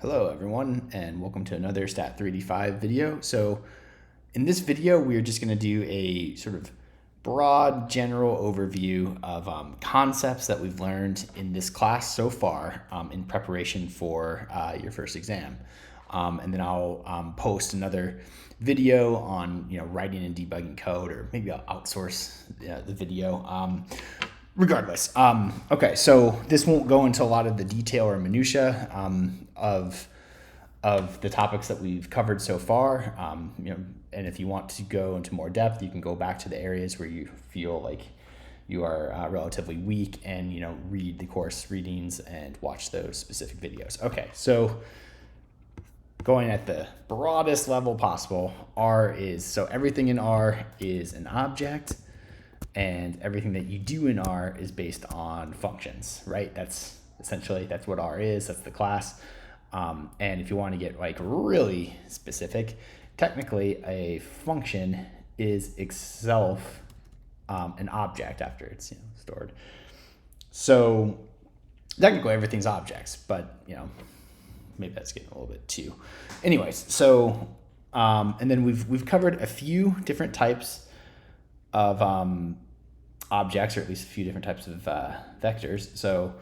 Hello everyone, and welcome to another Stat3D5 video. So in this video, we are just going to do a sort of broad general overview of concepts that we've learned in this class so far in preparation for your first exam. And then I'll post another video on writing and debugging code, or maybe I'll outsource the video. Regardless, okay, so this won't go into a lot of the detail or minutia of the topics that we've covered so far. And if you want to go into more depth, you can go back to the areas where you feel like you are relatively weak and read the course readings and watch those specific videos. Okay, so going at the broadest level possible, so everything in R is an object. And everything that you do in R is based on functions, right? That's what R is. That's the class. And if you want to get like really specific, technically a function is itself an object after it's stored. So technically everything's objects, but maybe that's getting a little bit too. Anyways, so and then we've covered a few different types of objects, or at least a few different types of vectors. So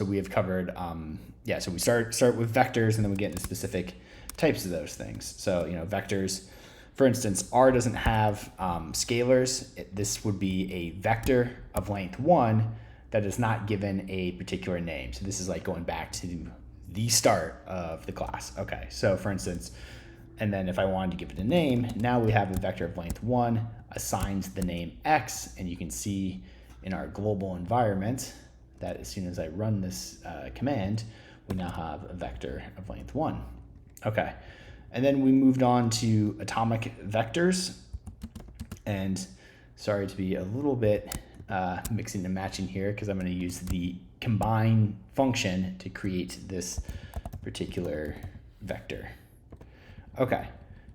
we have covered, so we start with vectors, and then we get into specific types of those things. So, vectors, for instance, R doesn't have scalars. This would be a vector of length 1 that is not given a particular name. So this is like going back to the start of the class. Okay, so for instance, and then if I wanted to give it a name, now we have a vector of length 1 assigned the name x, and you can see in our global environment that as soon as I run this command, we now have a vector of length 1. Okay, and then we moved on to atomic vectors, and sorry to be a little bit mixing and matching here, because I'm going to use the combine function to create this particular vector. Okay,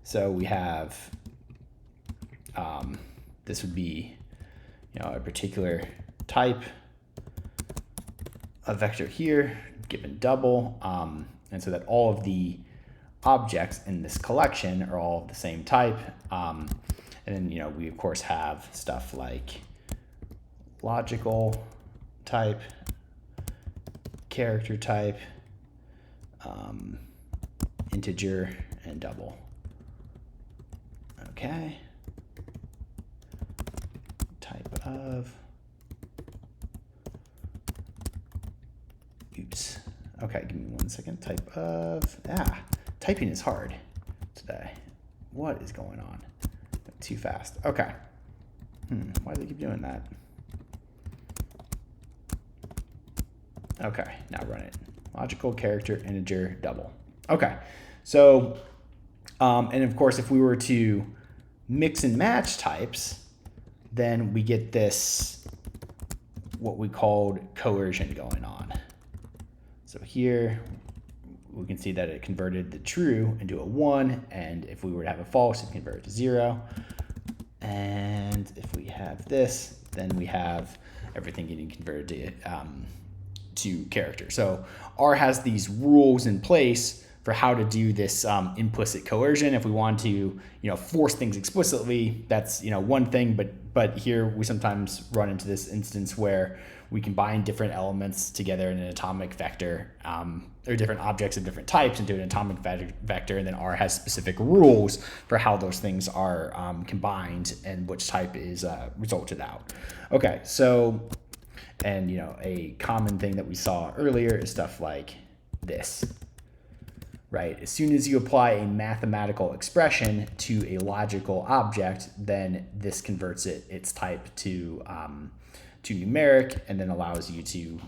so we have, this would be, a particular type of vector here, given double, and so that all of the objects in this collection are all the same type. And then, we of course have stuff like logical type, character type, integer, and double. Okay. Type of. Oops. Okay, give me 1 second. Type of. Typing is hard today. What is going on? Too fast. Okay. Why do they keep doing that? Okay, now run it. Logical, character, integer, double. Okay. So, and of course, if we were to mix and match types, then we get this, what we called coercion going on. So here, we can see that it converted the true into a 1, and if we were to have a false, it converted to 0. And if we have this, then we have everything getting converted to character. So R has these rules in place for how to do this implicit coercion. If we want to, force things explicitly, that's one thing. But here we sometimes run into this instance where we combine different elements together in an atomic vector, or different objects of different types into an atomic vector, and then R has specific rules for how those things are combined and which type is resulted out. Okay, so, and a common thing that we saw earlier is stuff like this. Right, as soon as you apply a mathematical expression to a logical object, then this converts its type to numeric, and then allows you to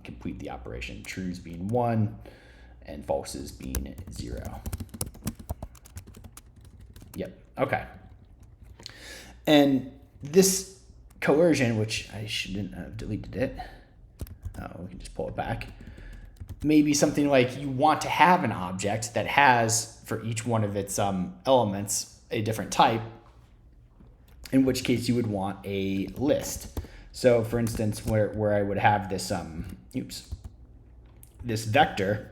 complete the operation. Trues being 1 and falses being 0. Yep. Okay. And this coercion, which I shouldn't have deleted it. We can just pull it back. Maybe something like you want to have an object that has, for each one of its elements, a different type, in which case you would want a list. So for instance, where I would have this, this vector.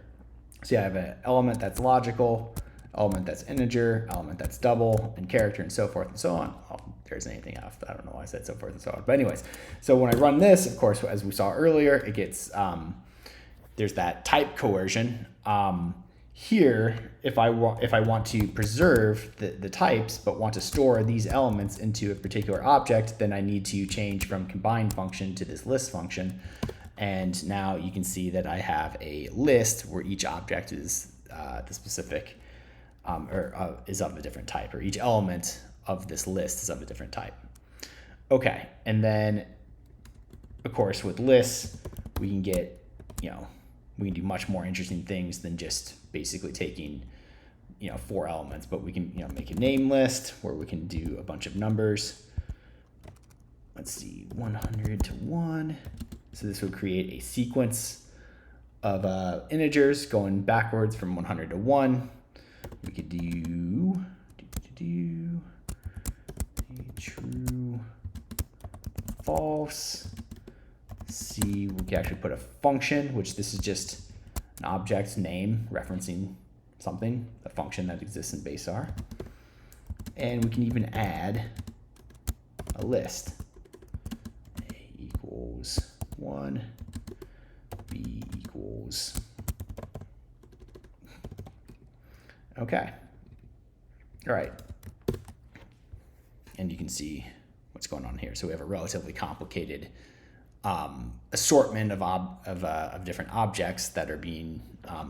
So I have an element that's logical, element that's integer, element that's double, and character, and so forth and so on. Oh, there's anything else. I don't know why I said so forth and so on. But anyways, so when I run this, of course, as we saw earlier, it gets, there's that type coercion. Here, if I want to preserve the types, but want to store these elements into a particular object, then I need to change from combine function to this list function. And now you can see that I have a list where each object is the specific, is of a different type, or each element of this list is of a different type. Okay, and then, of course, with lists, we can get, we can do much more interesting things than just basically taking, 4 elements, but we can, make a name list where we can do a bunch of numbers. Let's see, 100 to 1. So this would create a sequence of integers going backwards from 100 to 1. We could do true, false. See, we can actually put a function, which this is just an object's name referencing something, a function that exists in base R. And we can even add a list. A equals 1, B equals. Okay. All right. And you can see what's going on here. So we have a relatively complicated assortment of different objects that are being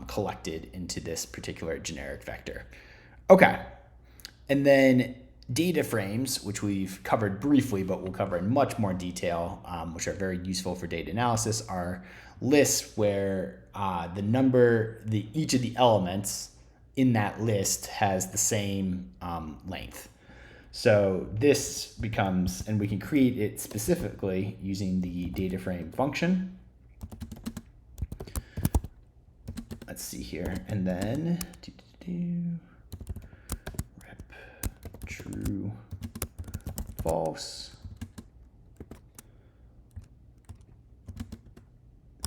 collected into this particular generic vector. Okay. And then data frames, which we've covered briefly, but we'll cover in much more detail, which are very useful for data analysis, are lists where each of the elements in that list has the same length. So this becomes, and we can create it specifically using the data frame function. Let's see here, and then rep true, false,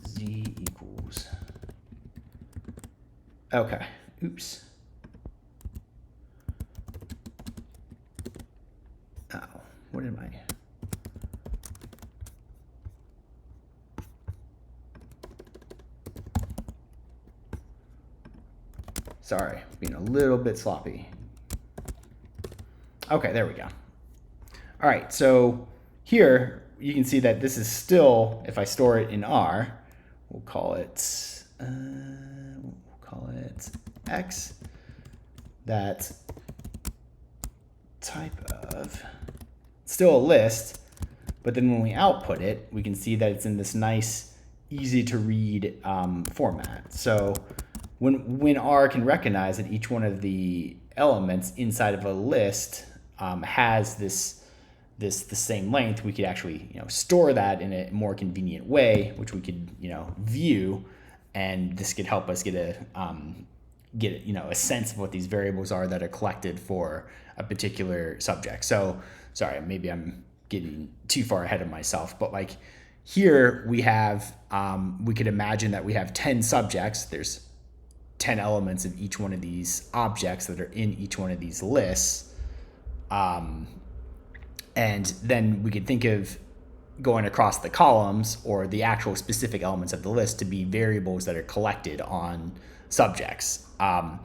z equals. Okay, oops. What am I? Sorry, being a little bit sloppy. Okay, there we go. All right, so here you can see that this is still, if I store it in R, we'll call it X. That type of, still a list, but then when we output it, we can see that it's in this nice, easy to read format. So when R can recognize that each one of the elements inside of a list has the same length, we could actually store that in a more convenient way, which we could view, and this could help us get a sense of what these variables are that are collected for a particular subject. So sorry, maybe I'm getting too far ahead of myself, but like here we have, we could imagine that we have 10 subjects. There's 10 elements of each one of these objects that are in each one of these lists. And then we could think of going across the columns or the actual specific elements of the list to be variables that are collected on subjects. And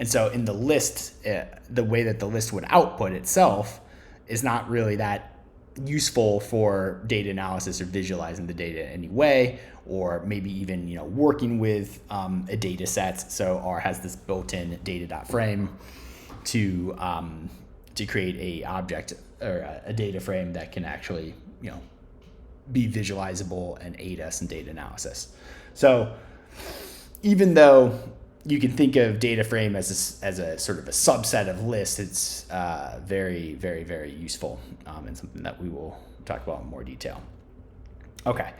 so in the list, the way that the list would output itself is not really that useful for data analysis or visualizing the data in any way, or maybe even working with a data set. So R has this built-in data.frame to create a object or a data frame that can actually be visualizable and aid us in data analysis. So even though you can think of data frame as a sort of a subset of lists, it's very, very, very useful and something that we will talk about in more detail. Okay,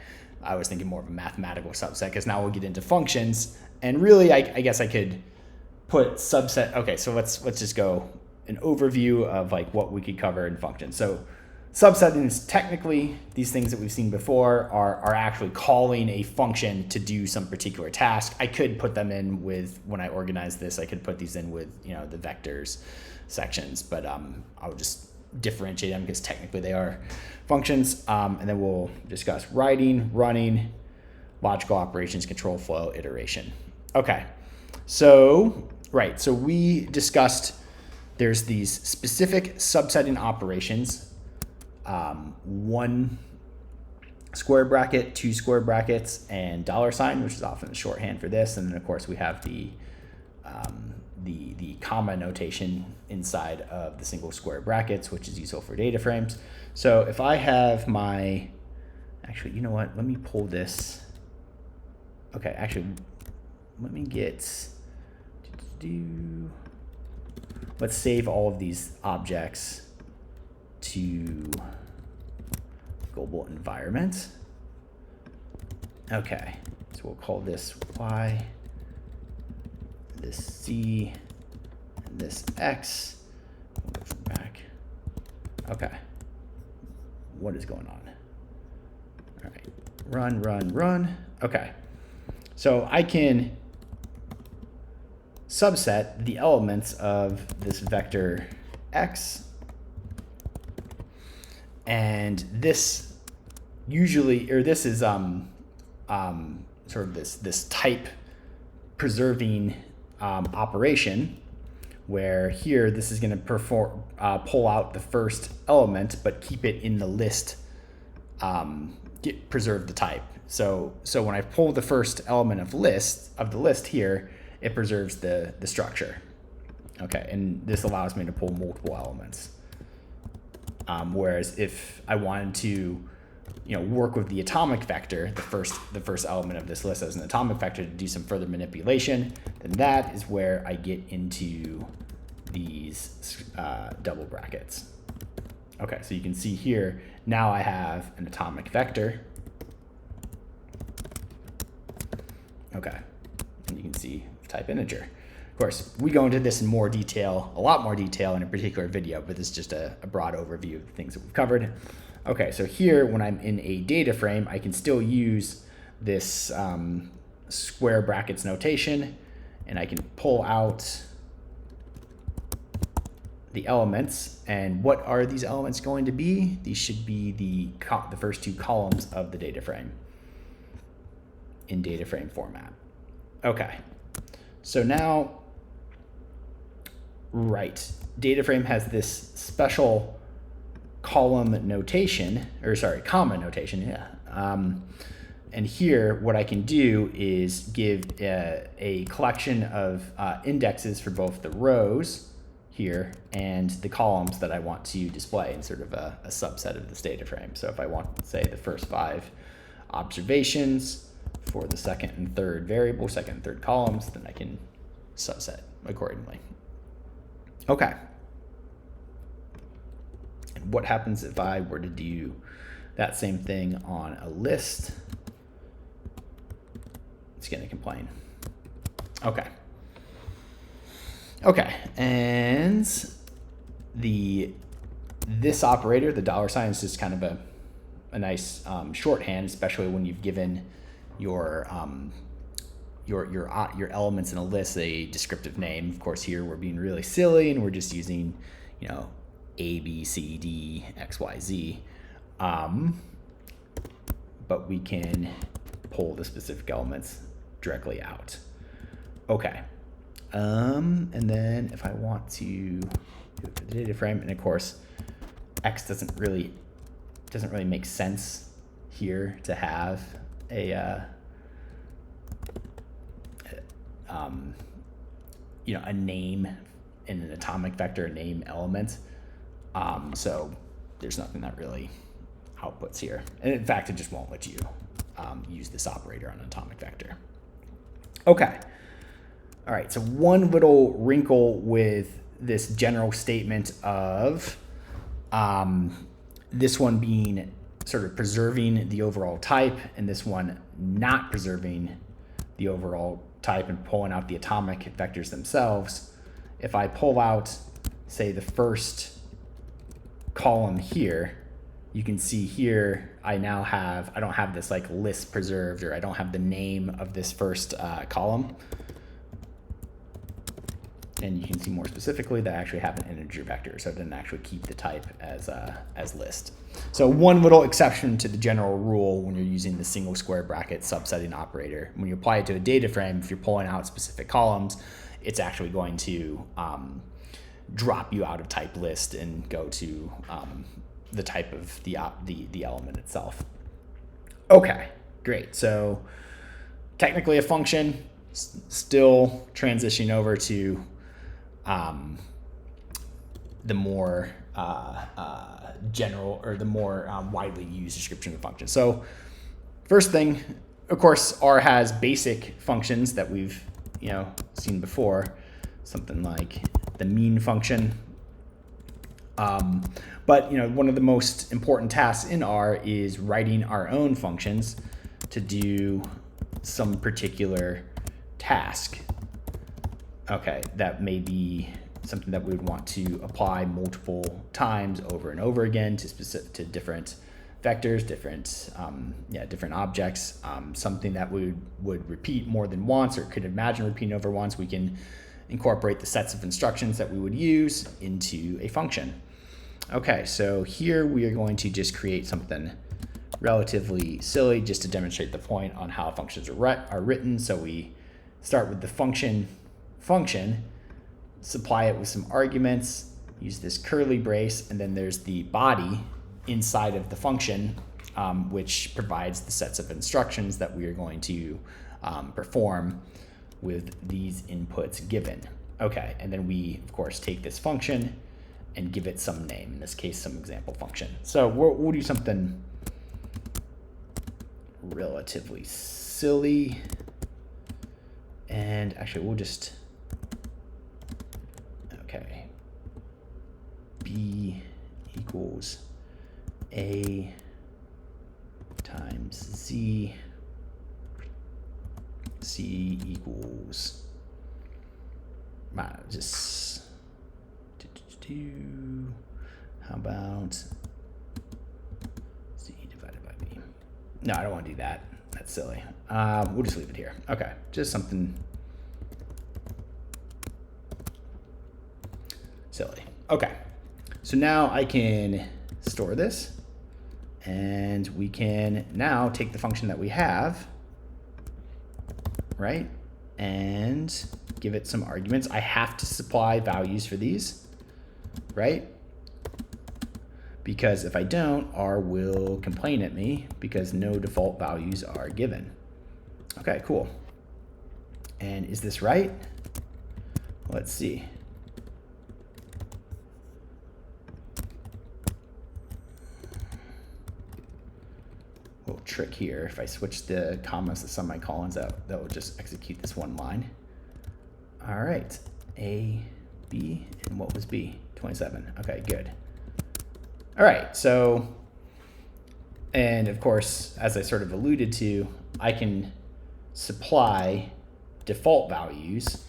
I was thinking more of a mathematical subset because now we'll get into functions, and really I guess I could put subset. Okay, so let's just go an overview of like what we could cover in functions. So Subsetting is technically these things that we've seen before are actually calling a function to do some particular task. I could put them in with, when I organize this, I could put these in with, you know, the vectors sections, but I'll just differentiate them because technically they are functions. And then we'll discuss writing, running, logical operations, control flow, iteration. Okay, so, right, so we discussed there's these specific subsetting operations, 1 square bracket, 2 square brackets, and $, which is often the shorthand for this. And then of course we have the comma notation inside of the single square brackets, which is useful for data frames. So if I have my, actually, you know what? Let me pull this. Okay, actually, let me get, let's save all of these objects to global environment. Okay, so we'll call this Y, this Z, and this X. We'll go from back. Okay, what is going on? All right, run. Okay, so I can subset the elements of this vector X, and this usually, or this is sort of this type preserving operation, where here this is going to pull out the first element but keep it in the list, preserve the type. So when I pull the first element of the list here, it preserves the structure. Okay, and this allows me to pull multiple elements. Whereas if I wanted to, work with the atomic vector, the first element of this list as an atomic vector, to do some further manipulation, then that is where I get into these double brackets. Okay, so you can see here, now I have an atomic vector. Okay, and you can see type integer. Of course, we go into this in more detail, a lot more detail in a particular video, but this is just a broad overview of the things that we've covered. Okay, so here, when I'm in a data frame, I can still use this square brackets notation, and I can pull out the elements. And what are these elements going to be? These should be the first 2 columns of the data frame in data frame format. Okay, so now, right, data frame has this special column notation, or sorry, comma notation, yeah. And here, what I can do is give a collection of indexes for both the rows here and the columns that I want to display in sort of a subset of this data frame. So if I want, say, the first 5 observations for the second and third variable, second and third columns, then I can subset accordingly. Okay. And what happens if I were to do that same thing on a list? It's going to complain. Okay. Okay, and this operator, the $, is just kind of a nice shorthand, especially when you've given your elements in a list a descriptive name. Of course, here we're being really silly and we're just using, A, B, C, D, X, Y, Z. But we can pull the specific elements directly out. Okay. And then if I want to do it for the data frame, and of course, X doesn't really make sense here to have a name in an atomic vector, a name element. So there's nothing that really outputs here. And in fact, it just won't let you use this operator on an atomic vector. Okay. All right, so one little wrinkle with this general statement of this one being sort of preserving the overall type and this one not preserving the overall type and pulling out the atomic vectors themselves. If I pull out, say, the first column here, you can see here, I don't have this like list preserved, or I don't have the name of this first column. And you can see more specifically that I actually have an integer vector, so it didn't actually keep the type as list. So one little exception to the general rule when you're using the single square bracket subsetting operator, when you apply it to a data frame, if you're pulling out specific columns, it's actually going to drop you out of type list and go to the type of the element itself. Okay, great. So technically a function, still transitioning over to the more general, or the more widely used description of the function. So first thing, of course, R has basic functions that we've seen before, something like the mean function. But one of the most important tasks in R is writing our own functions to do some particular task. Okay, that may be something that we would want to apply multiple times over and over again to different vectors, different objects. Something that we would repeat more than once, or could imagine repeating over once. We can incorporate the sets of instructions that we would use into a function. Okay, so here we are going to just create something relatively silly just to demonstrate the point on how functions are written. So we start with the function, supply it with some arguments, use this curly brace, and then there's the body inside of the function, which provides the sets of instructions that we are going to perform with these inputs given. Okay, and then we, of course, take this function and give it some name, in this case, some example function. So we'll do something relatively silly. And actually, we'll just, okay, B equals A times Z, C equals, just, how about Z divided by B? No, I don't want to do that. That's silly. We'll just leave it here. Okay, just something silly. Okay, so now I can store this, and we can now take the function that we have, right, and give it some arguments. I have to supply values for these, right? Because if I don't, R will complain at me because no default values are given. Okay, cool. And is this right? Let's see. Little trick here. If I switch the commas to semicolons, that will just execute this one line. All right, A, B, and what was B? 27. Okay, good. All right, so, and of course, as I sort of alluded to, I can supply default values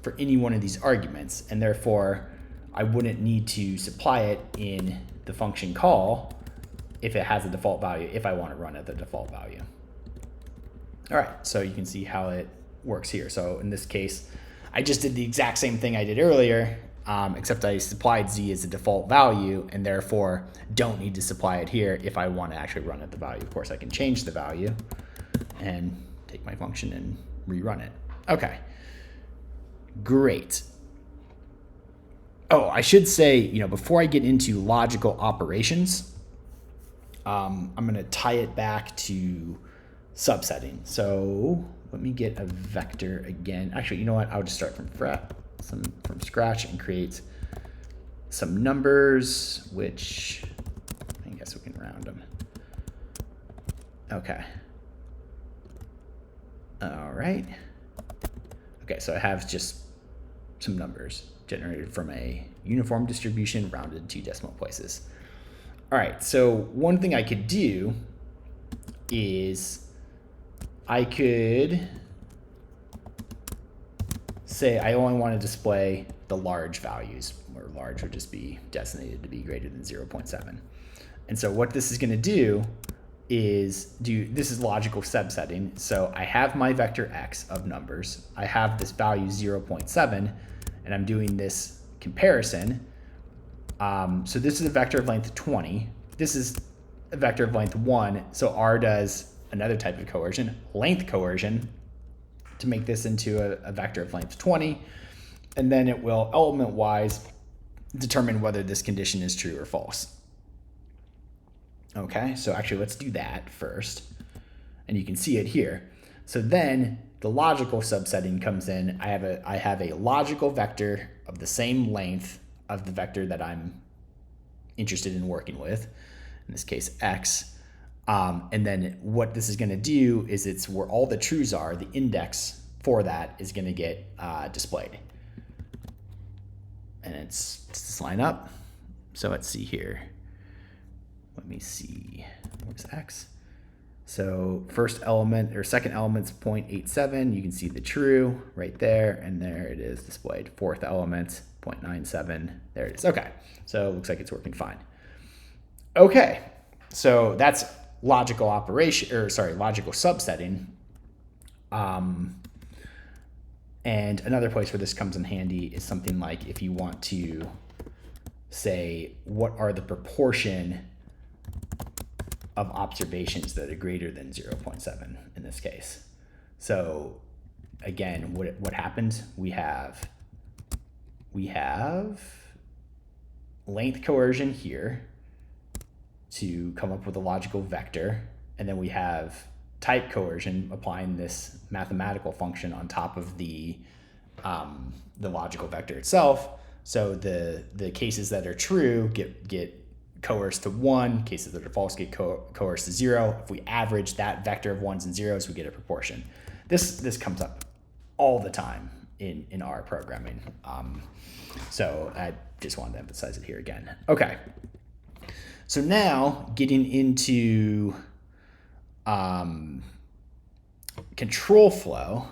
for any one of these arguments, and therefore I wouldn't need to supply it in the function call if it has a default value, if I want to run at the default value. All right, so you can see how it works here. So in this case, I just did the exact same thing I did earlier, except I supplied Z as a default value, and therefore don't need to supply it here if I want to actually run at the value. Of course, I can change the value and take my function and rerun it. Okay, great. Oh, I should say, before I get into logical operations, I'm going to tie it back to subsetting. So let me get a vector again. Actually, you know what? I'll just start from scratch and create some numbers, which I guess we can round them. Okay. All right. Okay, so I have just some numbers generated from a uniform distribution rounded to decimal places. All right, so one thing I could do is I could say I only want to display the large values, where large would just be designated to be greater than 0.7. And so what this is going to do is this is logical subsetting. So I have my vector x of numbers. I have this value 0.7, and I'm doing this comparison. So this is a vector of length 20. This is a vector of length 1. So R does another type of coercion, length coercion, to make this into a vector of length 20. And then it will element-wise determine whether this condition is true or false. Okay, so actually let's do that first. And you can see it here. So then the logical subsetting comes in. I have a logical vector of the same length of the vector that I'm interested in working with, in this case x. And then what this is going to do is it's where all the trues are, the index for that is going to get displayed. And it's this line up. So let's see here. Let me see, where's x? So first element or second element's 0.87. You can see the true right there, and there it is displayed. Fourth element, 0.97. There it is. Okay, so it looks like it's working fine. Okay, so that's logical operation, or sorry, logical subsetting. And another place where this comes in handy is something like if you want to say what are the proportion of observations that are greater than 0.7 in this case. So again, what happened? We have length coercion here to come up with a logical vector, and then we have type coercion applying this mathematical function on top of the logical vector itself. So the cases that are true get coerced to 1, cases that are false get coerced to 0. If we average that vector of 1s and 0s, we get a proportion. This comes up all the time in R programming. So I just wanted to emphasize it here again. Okay. So now getting into control flow,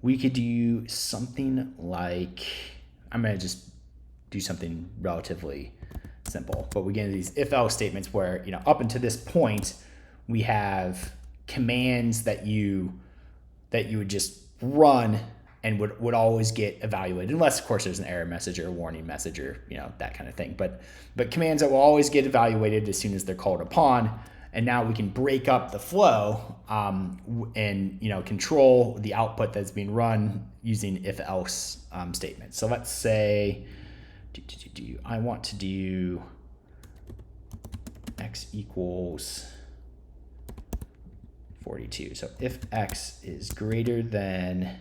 we could do something like, I'm going to just do something relatively simple, but we get into these if-else statements where, up until this point, we have commands that you would just run and would always get evaluated, unless of course there's an error message or a warning message or that kind of thing. But commands that will always get evaluated as soon as they're called upon. And now we can break up the flow and control the output that's being run using if-else statements. So let's say I want to do x equals 42. So if x is greater than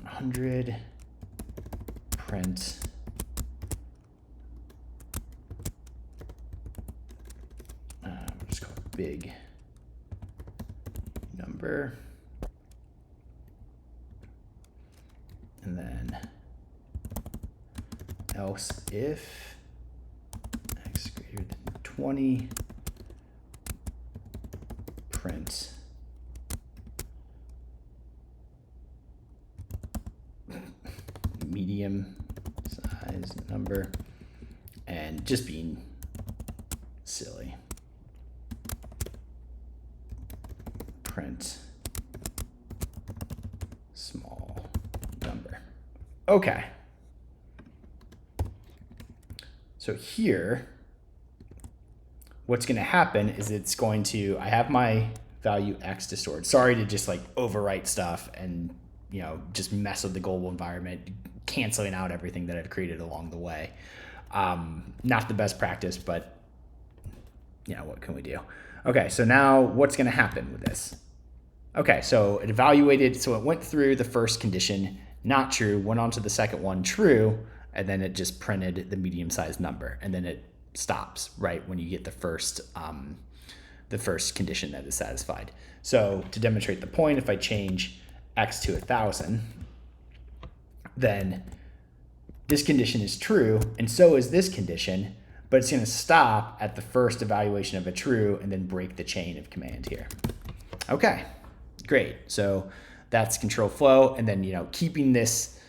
100, print we'll just call it big number, and then else if x greater than 20, print medium size number, and just being silly, print small number. Okay. So here, what's going to happen is I have my value x to stored. Sorry to just overwrite stuff and just mess with the global environment, canceling out everything that I've created along the way. Not the best practice, but what can we do? Okay, so now what's going to happen with this? Okay, so it evaluated, so it went through the first condition, not true, went on to the second one, true, and then it just printed the medium-sized number, and then it stops right when you get the first condition that is satisfied. So to demonstrate the point, if I change x to 1,000, then this condition is true, and so is this condition, but it's going to stop at the first evaluation of a true and then break the chain of command here. Okay, great. So that's control flow, and then keeping this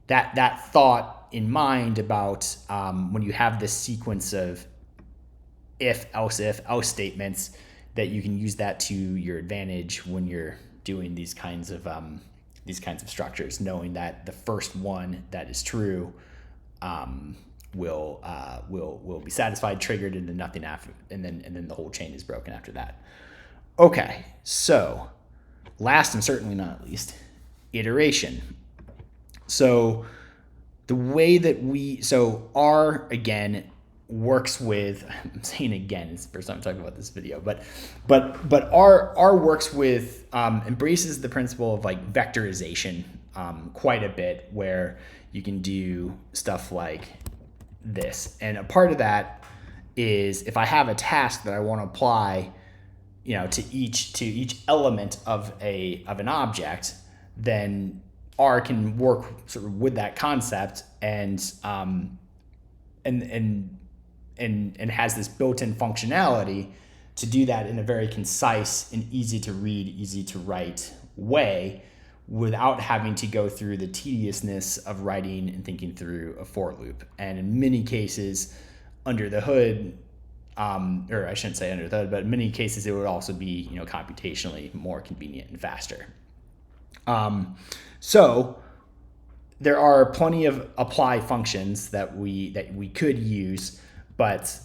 that thought in mind about when you have this sequence of if, else statements, that you can use that to your advantage when you're doing these kinds of structures, knowing that the first one that is true will be satisfied, triggered, and then nothing after, and then the whole chain is broken after that. Okay, so last and certainly not least, iteration. So the way that R again works with, I'm saying again, it's the first time I'm talking about this video, but R works with, embraces the principle of like vectorization quite a bit, where you can do stuff like this. And a part of that is if I have a task that I want to apply, to each element of an object, then R can work sort of with that concept and has this built-in functionality to do that in a very concise and easy to read, easy to write way, without having to go through the tediousness of writing and thinking through a for loop. And in many cases, under the hood, or I shouldn't say under the hood, but in many cases it would also be computationally more convenient and faster. So there are plenty of apply functions that we could use, but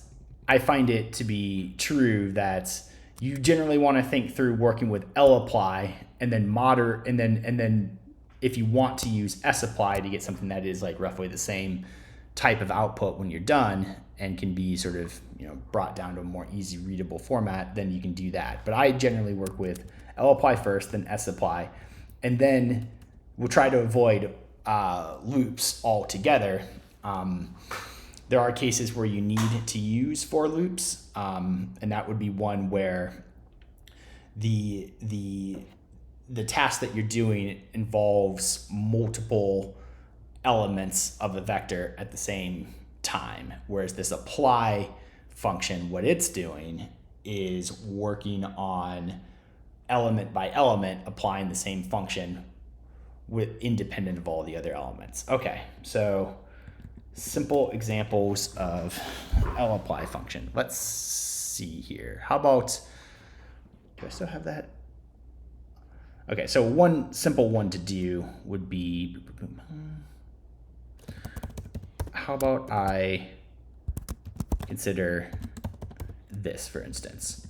I find it to be true that you generally want to think through working with lapply and then and then if you want to use sapply to get something that is like roughly the same type of output when you're done and can be sort of brought down to a more easy readable format, then you can do that. But I generally work with lapply first, then sapply, and then we'll try to avoid loops altogether. There are cases where you need to use for loops, and that would be one where the task that you're doing involves multiple elements of a vector at the same time, whereas this apply function, what it's doing is working on element by element, applying the same function with independent of all the other elements. Okay, so simple examples of lapply function. Let's see here. How about, do I still have that? Okay, so one simple one to do would be, how about I consider this, for instance.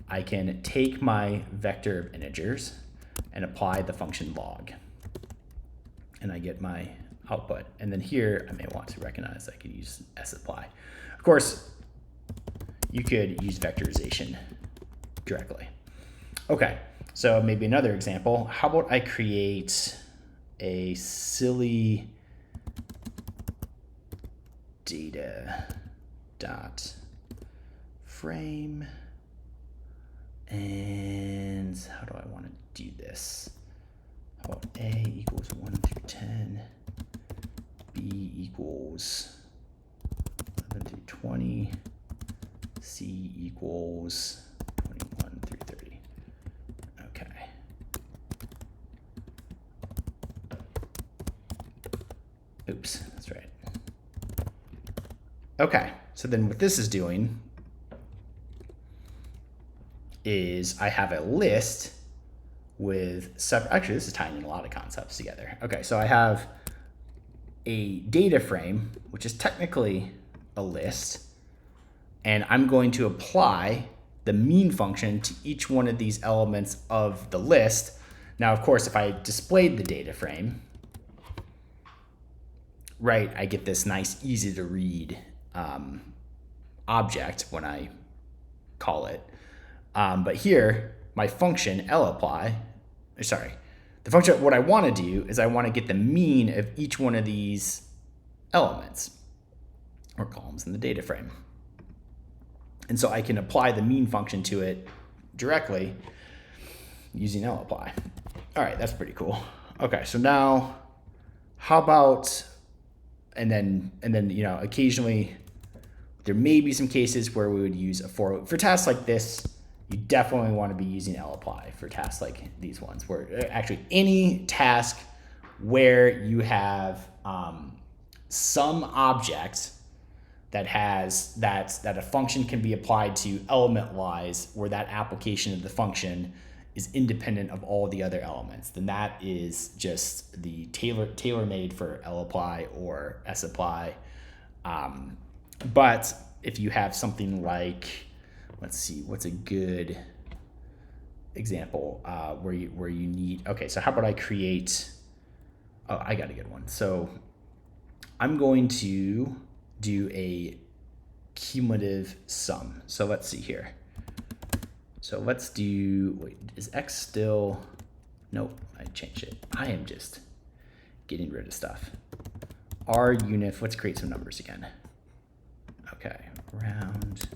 I can take my vector of integers and apply the function log, and I get my output. And then here I may want to recognize I could use sapply. Of course, you could use vectorization directly. Okay, so maybe another example. How about I create a silly data dot frame, and how do I want to do this? How about A equals 1 through 10, B equals 11 through 20, C equals 21 through 30. Okay. Oops, that's right. Okay, so then what this is doing is I have a list with separate, actually this is tying in a lot of concepts together. Okay, so I have a data frame, which is technically a list, and I'm going to apply the mean function to each one of these elements of the list. Now, of course, if I displayed the data frame, right, I get this nice, easy to read object when I call it. But here, my function lapply, the function, what I want to do is I want to get the mean of each one of these elements or columns in the data frame. And so I can apply the mean function to it directly using lapply. All right, that's pretty cool. Okay, so now how about, and then occasionally there may be some cases where we would use a for loop. For tasks like this, you definitely want to be using lapply for tasks like these ones, where actually any task where you have some object that has that a function can be applied to element-wise, where that application of the function is independent of all the other elements, then that is just the tailor-made for lapply or sapply. But if you have something like, let's see, what's a good example where you need, okay, so how about I create, oh, I got a good one. So I'm going to do a cumulative sum. So let's see here. So let's do, wait, is X still, nope, I changed it. I am just getting rid of stuff. R unif, let's create some numbers again. Okay, round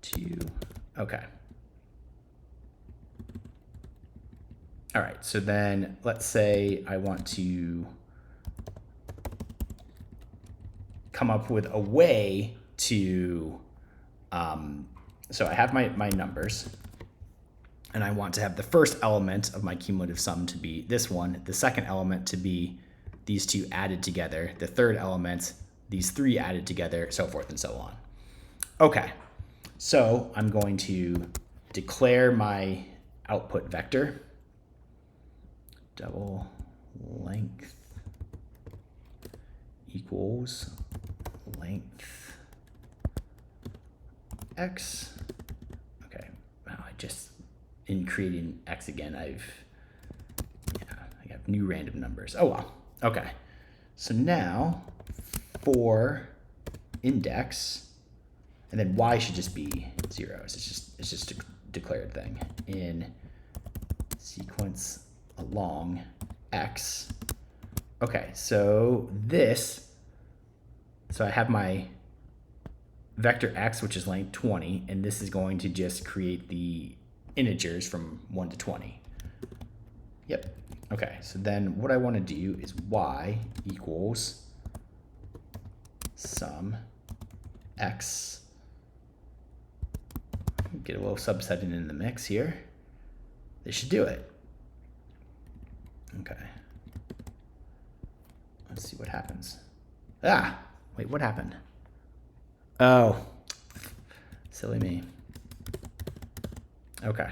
2, okay. All right, so then let's say I want to come up with a way to, so I have my numbers, and I want to have the first element of my cumulative sum to be this one, the second element to be these two added together, the third element, these three added together, so forth and so on. Okay, so I'm going to declare my output vector, double length equals length X. Okay, wow, I just, in creating X again, I have new random numbers. Oh well, okay. So now for index, and then Y should just be 0s. It's just a declared thing in sequence along X. Okay, so so I have my vector X, which is length 20, and this is going to just create the integers from 1 to 20. Yep. Okay, so then what I want to do is Y equals sum X. Get a little subsetting in the mix here. This should do it. Okay. Let's see what happens. Ah, wait, what happened? Oh, silly me. Okay.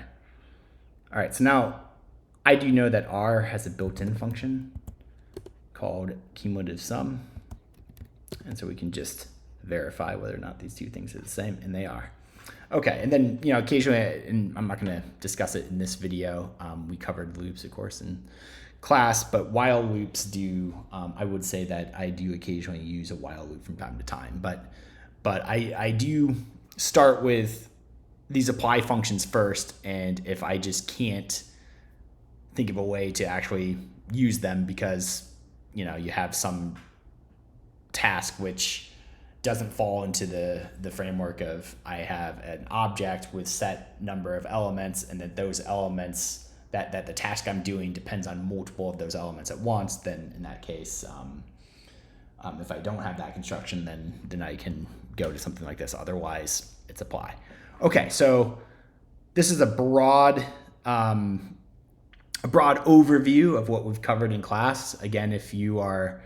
All right, so now I do know that R has a built-in function called cumulative sum. And so we can just verify whether or not these two things are the same, and they are. Okay, and then, occasionally, and I'm not gonna discuss it in this video, we covered loops, of course, in class, but while loops do, I would say that I do occasionally use a while loop from time to time, but I do start with these apply functions first, and if I just can't think of a way to actually use them because, you have some task which doesn't fall into the framework of I have an object with set number of elements, and that those elements, that the task I'm doing depends on multiple of those elements at once, then in that case, if I don't have that construction, then I can go to something like this. Otherwise, it's apply. Okay, so this is a broad overview of what we've covered in class. Again, if you are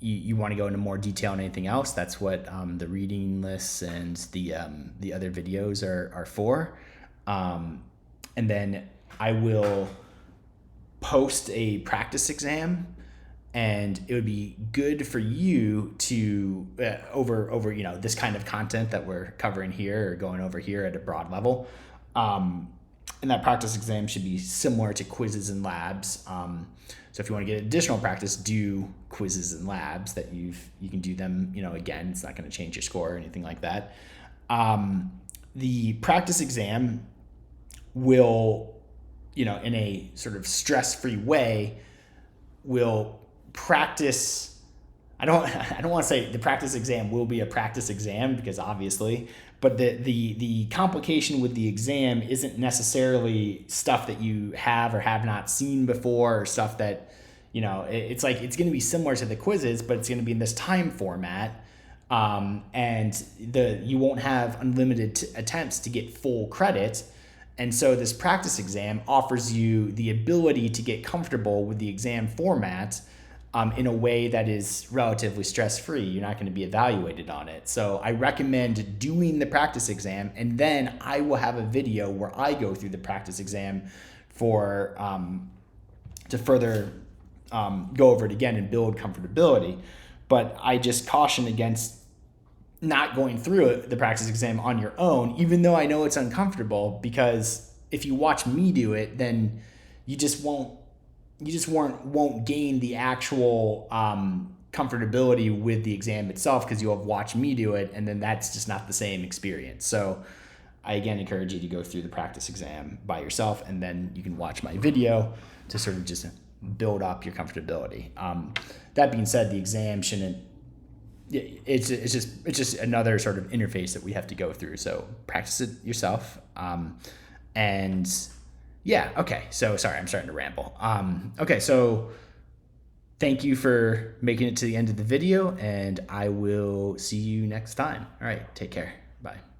you want to go into more detail on anything else, that's what the reading lists and the other videos are for. And then I will post a practice exam, and it would be good for you to over this kind of content that we're covering here or going over here at a broad level. And that practice exam should be similar to quizzes and labs. So if you want to get additional practice, do quizzes and labs that you can do them, again, it's not going to change your score or anything like that. The practice exam will, in a sort of stress-free way, will practice. I don't want to say the practice exam will be a practice exam, because obviously, but the complication with the exam isn't necessarily stuff that you have or have not seen before, or stuff that, it's like, it's going to be similar to the quizzes, but it's going to be in this time format. And you won't have unlimited attempts to get full credit. And so this practice exam offers you the ability to get comfortable with the exam format, in a way that is relatively stress-free. You're not going to be evaluated on it. So I recommend doing the practice exam, and then I will have a video where I go through the practice exam for to further go over it again and build comfortability. But I just caution against not going through the practice exam on your own, even though I know it's uncomfortable, because if you watch me do it, then you just won't gain the actual comfortability with the exam itself, because you'll have watched me do it, and then that's just not the same experience. So I again encourage you to go through the practice exam by yourself, and then you can watch my video to sort of just build up your comfortability. That being said, the exam shouldn't. It's just another sort of interface that we have to go through. So practice it yourself. And yeah, okay. So sorry, I'm starting to ramble. Okay, so thank you for making it to the end of the video, and I will see you next time. All right, take care. Bye.